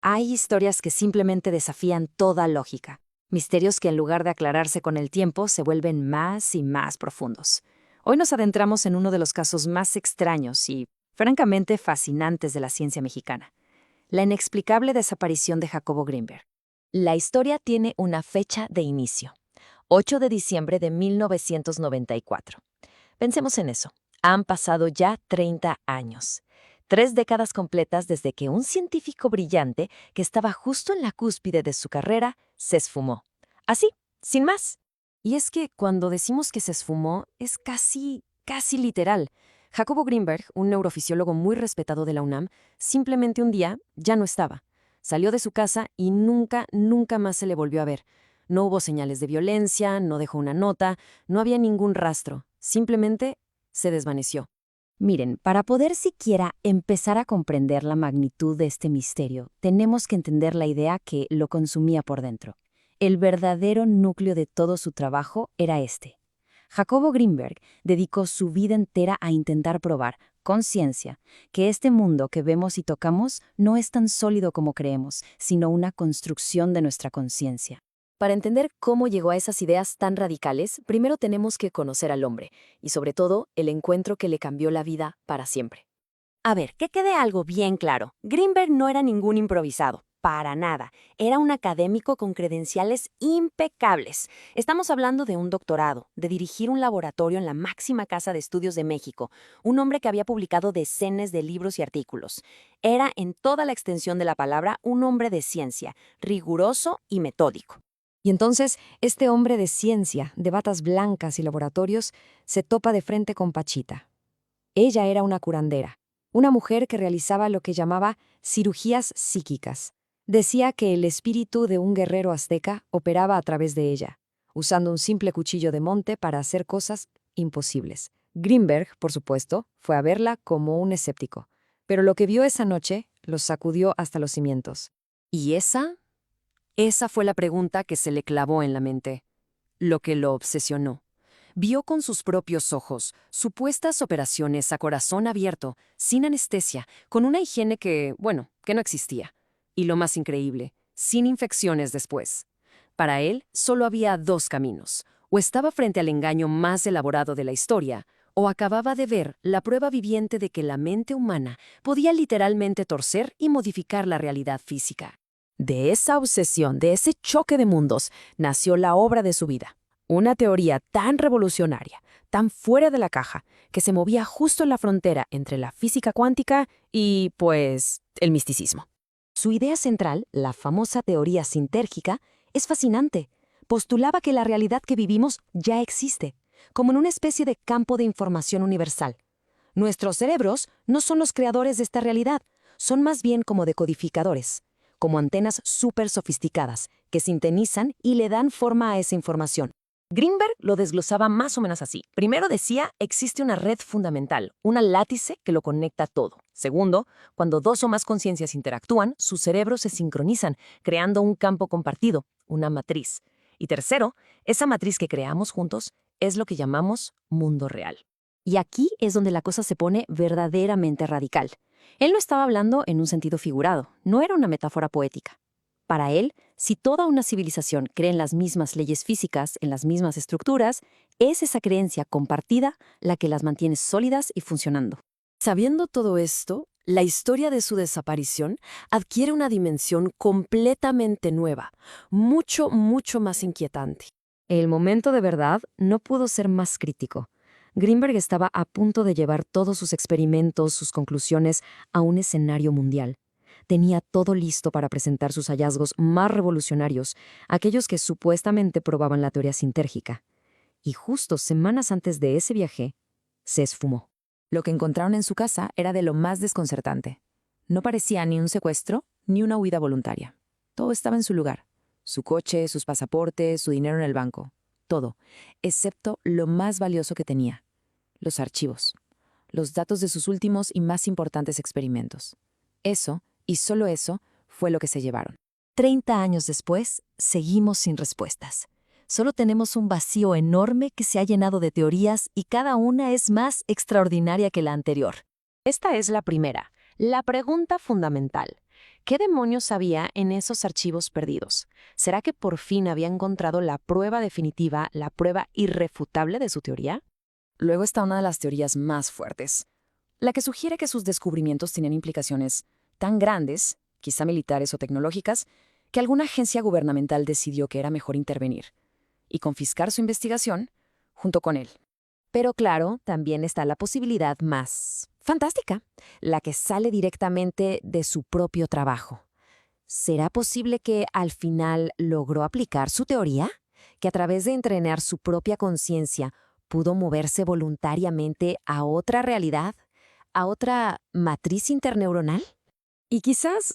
Hay historias que simplemente desafían toda lógica, misterios que en lugar de aclararse con el tiempo se vuelven más y más profundos. Hoy nos adentramos en uno de los casos más extraños y, francamente, fascinantes de la ciencia mexicana, la inexplicable desaparición de Jacobo Greenberg. La historia tiene una fecha de inicio, 8 de diciembre de 1994. Pensemos en eso. Han pasado ya 30 años. 3 décadas completas desde que un científico brillante que estaba justo en la cúspide de su carrera se esfumó. Así, sin más. Y es que cuando decimos que se esfumó, es casi literal. Jacobo Greenberg, un neurofisiólogo muy respetado de la UNAM, simplemente un día ya no estaba. Salió de su casa y nunca más se le volvió a ver. No hubo señales de violencia, no dejó una nota, no había ningún rastro. Simplemente se desvaneció. Miren, para poder siquiera empezar a comprender la magnitud de este misterio, tenemos que entender la idea que lo consumía por dentro. El verdadero núcleo de todo su trabajo era este. Jacobo Greenberg dedicó su vida entera a intentar probar, con ciencia, que este mundo que vemos y tocamos no es tan sólido como creemos, sino una construcción de nuestra conciencia. Para entender cómo llegó a esas ideas tan radicales, primero tenemos que conocer al hombre, y sobre todo, el encuentro que le cambió la vida para siempre. A ver, que quede algo bien claro. Greenberg no era ningún improvisado, para nada. Era un académico con credenciales impecables. Estamos hablando de un doctorado, de dirigir un laboratorio en la máxima casa de estudios de México, un hombre que había publicado decenas de libros y artículos. Era, en toda la extensión de la palabra, un hombre de ciencia, riguroso y metódico. Y entonces, este hombre de ciencia, de batas blancas y laboratorios, se topa de frente con Pachita. Ella era una curandera, una mujer que realizaba lo que llamaba cirugías psíquicas. Decía que el espíritu de un guerrero azteca operaba a través de ella, usando un simple cuchillo de monte para hacer cosas imposibles. Greenberg, por supuesto, fue a verla como un escéptico, pero lo que vio esa noche los sacudió hasta los cimientos. ¿Y esa? Esa fue la pregunta que se le clavó en la mente, lo que lo obsesionó. Vio con sus propios ojos supuestas operaciones a corazón abierto, sin anestesia, con una higiene que no existía. Y lo más increíble, sin infecciones después. Para él, solo había dos caminos. O estaba frente al engaño más elaborado de la historia, o acababa de ver la prueba viviente de que la mente humana podía literalmente torcer y modificar la realidad física. De esa obsesión, de ese choque de mundos, nació la obra de su vida. Una teoría tan revolucionaria, tan fuera de la caja, que se movía justo en la frontera entre la física cuántica y, pues, el misticismo. Su idea central, la famosa teoría sintérgica, es fascinante. Postulaba que la realidad que vivimos ya existe, como en una especie de campo de información universal. Nuestros cerebros no son los creadores de esta realidad, son más bien como decodificadores, como antenas súper sofisticadas que sintonizan y le dan forma a esa información. Greenberg lo desglosaba más o menos así. Primero decía, existe una red fundamental, una látice que lo conecta todo. Segundo, cuando dos o más conciencias interactúan, sus cerebros se sincronizan, creando un campo compartido, una matriz. Y tercero, esa matriz que creamos juntos es lo que llamamos mundo real. Y aquí es donde la cosa se pone verdaderamente radical. Él no estaba hablando en un sentido figurado, no era una metáfora poética. Para él, si toda una civilización cree en las mismas leyes físicas, en las mismas estructuras, es esa creencia compartida la que las mantiene sólidas y funcionando. Sabiendo todo esto, la historia de su desaparición adquiere una dimensión completamente nueva, mucho más inquietante. El momento de verdad no pudo ser más crítico. Greenberg estaba a punto de llevar todos sus experimentos, sus conclusiones, a un escenario mundial. Tenía todo listo para presentar sus hallazgos más revolucionarios, aquellos que supuestamente probaban la teoría sintérgica. Y justo semanas antes de ese viaje, se esfumó. Lo que encontraron en su casa era de lo más desconcertante. No parecía ni un secuestro ni una huida voluntaria. Todo estaba en su lugar. Su coche, sus pasaportes, su dinero en el banco. Todo, excepto lo más valioso que tenía: los archivos, los datos de sus últimos y más importantes experimentos. Eso, y solo eso, fue lo que se llevaron. 30 años después, seguimos sin respuestas. Solo tenemos un vacío enorme que se ha llenado de teorías y cada una es más extraordinaria que la anterior. Esta es la primera, la pregunta fundamental. ¿Qué demonios había en esos archivos perdidos? ¿Será que por fin había encontrado la prueba definitiva, la prueba irrefutable de su teoría? Luego está una de las teorías más fuertes, la que sugiere que sus descubrimientos tenían implicaciones tan grandes, quizá militares o tecnológicas, que alguna agencia gubernamental decidió que era mejor intervenir y confiscar su investigación junto con él. Pero claro, también está la posibilidad más fantástica, la que sale directamente de su propio trabajo. ¿Será posible que al final logró aplicar su teoría? ¿Que a través de entrenar su propia conciencia pudo moverse voluntariamente a otra realidad, a otra matriz interneuronal? Y quizás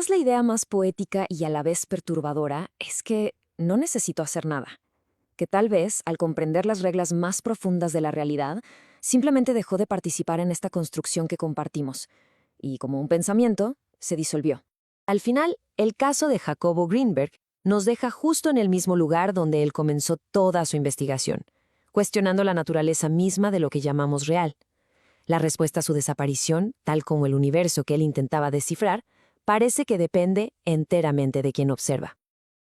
la idea más poética y a la vez perturbadora es que no necesitó hacer nada. Que tal vez, al comprender las reglas más profundas de la realidad, simplemente dejó de participar en esta construcción que compartimos, y como un pensamiento, se disolvió. Al final, el caso de Jacobo Greenberg nos deja justo en el mismo lugar donde él comenzó toda su investigación, cuestionando la naturaleza misma de lo que llamamos real. La respuesta a su desaparición, tal como el universo que él intentaba descifrar, parece que depende enteramente de quien observa.